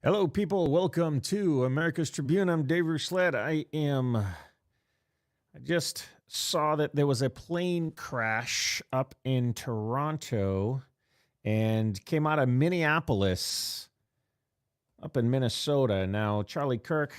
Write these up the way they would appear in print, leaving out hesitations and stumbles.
Hello, people. Welcome to America's Tribune. I'm Dave Rousselette. I just saw that there was a plane crash up in Toronto and came out of Minneapolis up in Minnesota. Now, Charlie Kirk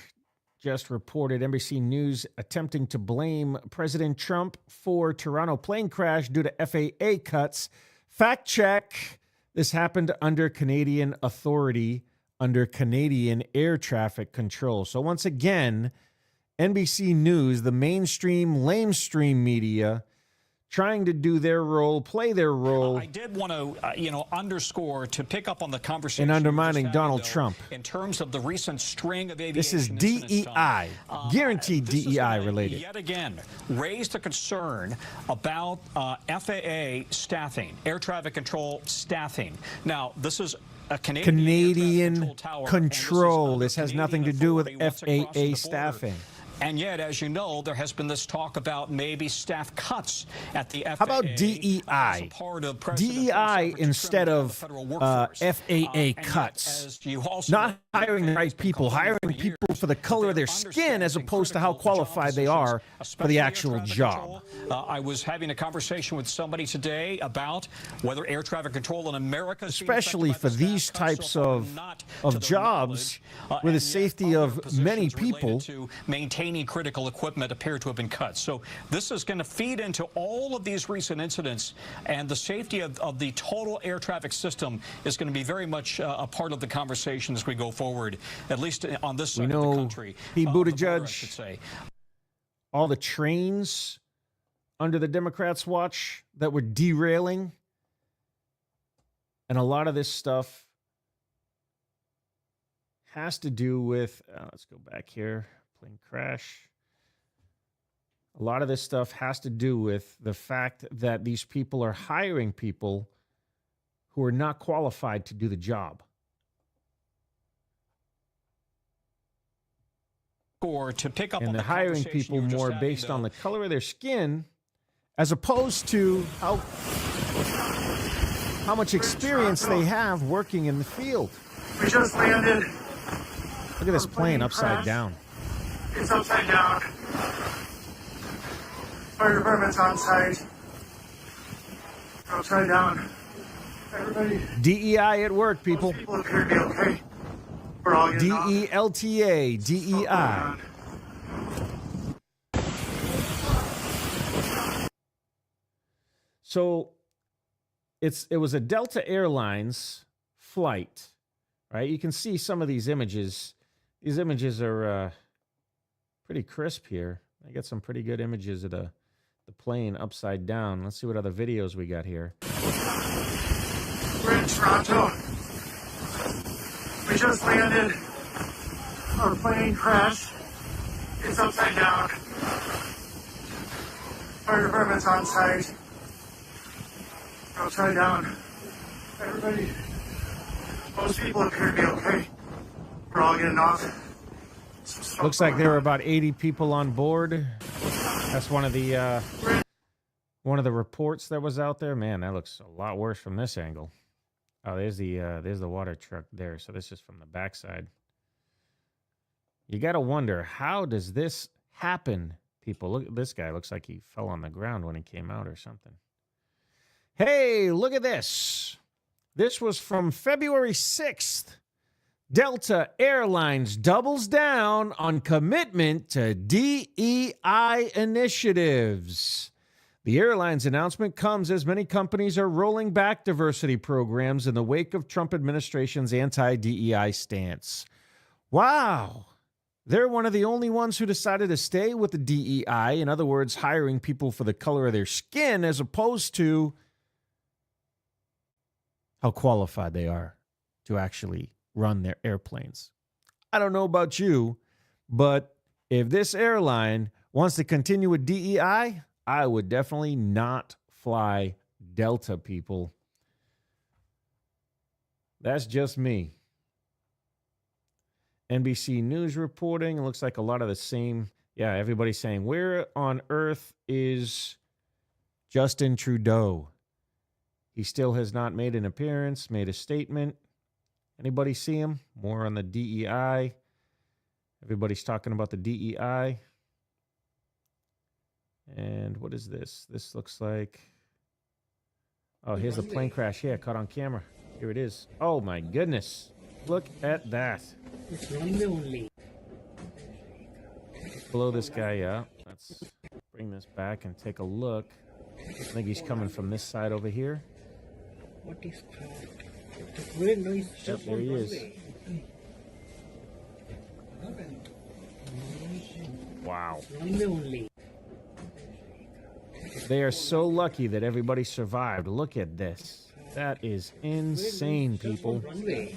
just reported NBC News attempting to blame President Trump for Toronto plane crash due to FAA cuts. Fact check. This happened under Canadian authority, under Canadian air traffic control. So once again, NBC News, the mainstream, lamestream media, trying to do their role, play their role. I did want to, underscore, to pick up on the conversation in undermining Donald Trump. In terms of the recent string of aviation This is DEI, guaranteed DEI related. Yet again, raised a concern about FAA staffing, air traffic control staffing. Now, this is a Canadian control. This has nothing to do with FAA staffing. And yet, as you know, there has been this talk about maybe staff cuts at the FAA. How about DEI? DEI instead of FAA cuts. Not hiring the right people, hiring people for the color of their skin as opposed to how qualified they are for the actual job. I was having a conversation with somebody today about whether air traffic control in America, especially for these types of jobs where the safety of many people, to maintaining critical equipment appear to have been cut. So this is going to feed into all of these recent incidents, and the safety of the total air traffic system is going to be very much a part of the conversation as we go forward, at least on this side of the country. Pete Buttigieg, all the trains under the Democrats' watch that were derailing, and a lot of this stuff has to do with, let's go back here, plane crash. A lot of this stuff has to do with the fact that these people are hiring people who are not qualified to do the job. Or to pick up and on they're hiring people more based on the color of their skin as opposed to how much experience they have working in the field. We just landed. Look at this plane upside down. It's upside down. Fire department's on site. Upside down. Everybody. DEI at work, people. Most people appear to be okay. We're all getting DELTA, DEI. So it was a Delta Airlines flight, right? You can see some of these images. These images are pretty crisp here. I got some pretty good images of the plane upside down. Let's see what other videos we got here. We're in Toronto. We just landed. Our plane crashed. It's upside down. Fire department's on site. Upside down. Everybody. Most people appear to be okay. We're all getting off. Looks like there were about 80 people on board. That's one of the reports that was out there. Man, that looks a lot worse from this angle. Oh, there's the water truck there. So this is from the backside. You got to wonder, how does this happen, people? Look, this guy looks like he fell on the ground when he came out or something. Hey, look at this. This was from February 6th. Delta Airlines doubles down on commitment to DEI initiatives. The airline's announcement comes as many companies are rolling back diversity programs in the wake of Trump administration's anti-DEI stance. Wow. They're one of the only ones who decided to stay with the DEI, in other words, hiring people for the color of their skin as opposed to how qualified they are to actually run their airplanes. I don't know about you, but if this airline wants to continue with DEI, I would definitely not fly Delta, people. That's just me. NBC News reporting. It looks like a lot of the same. Yeah, everybody's saying, where on earth is Justin Trudeau? He still has not made an appearance, made a statement. Anybody see him? More on the DEI. Everybody's talking about the DEI. And what is this? This looks like... Oh, here's the plane crash here, caught on camera. Here it is. Oh, my goodness. Look at that. It's runway only. Let's blow this guy up. Let's bring this back and take a look. I think he's coming from this side over here. What is that? Very nice. Yep, there he is. Wow. Runway only. They are so lucky that everybody survived. Look at this. That is insane, people. Runway.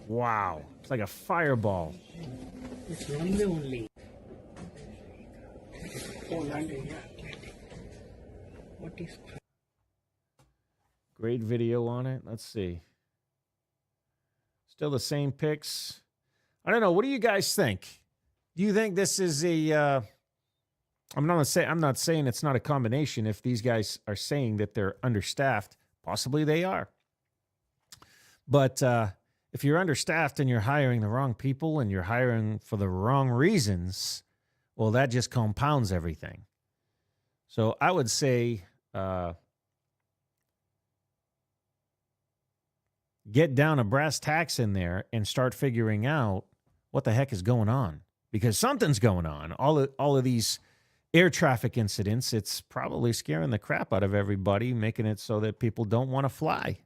Wow. It's like a fireball. It's runway only. Oh, landing, yeah. What is that? Great video on it. Let's see. Still the same pics. I don't know. What do you guys think? Do you think this is a... I'm not saying it's not a combination. If these guys are saying that they're understaffed, possibly they are. But if you're understaffed and you're hiring the wrong people and you're hiring for the wrong reasons, well, that just compounds everything. So I would say get down a brass tacks in there and start figuring out what the heck is going on, because something's going on. All of these air traffic incidents, it's probably scaring the crap out of everybody, making it so that people don't want to fly.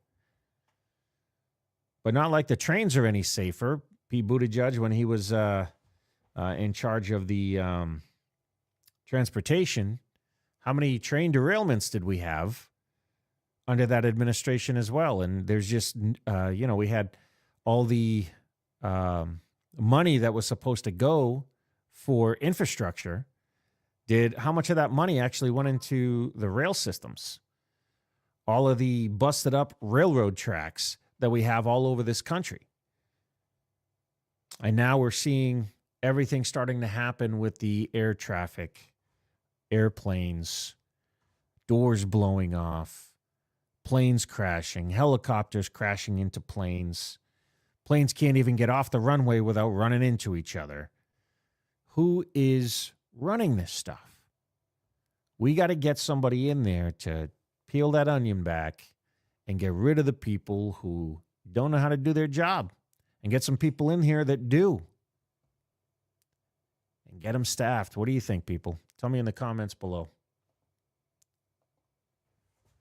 But not like the trains are any safer. Pete Buttigieg, when he was in charge of the transportation, how many train derailments did we have under that administration as well? And there's just, we had all the money that was supposed to go for infrastructure. How much of that money actually went into the rail systems? All of the busted up railroad tracks that we have all over this country. And now we're seeing everything starting to happen with the air traffic, airplanes, doors blowing off, planes crashing, helicopters crashing into planes. Planes can't even get off the runway without running into each other. Who is running this stuff? We got to get somebody in there to peel that onion back and get rid of the people who don't know how to do their job, and get some people in here that do, and get them staffed. What do you think, people? Tell me in the comments below.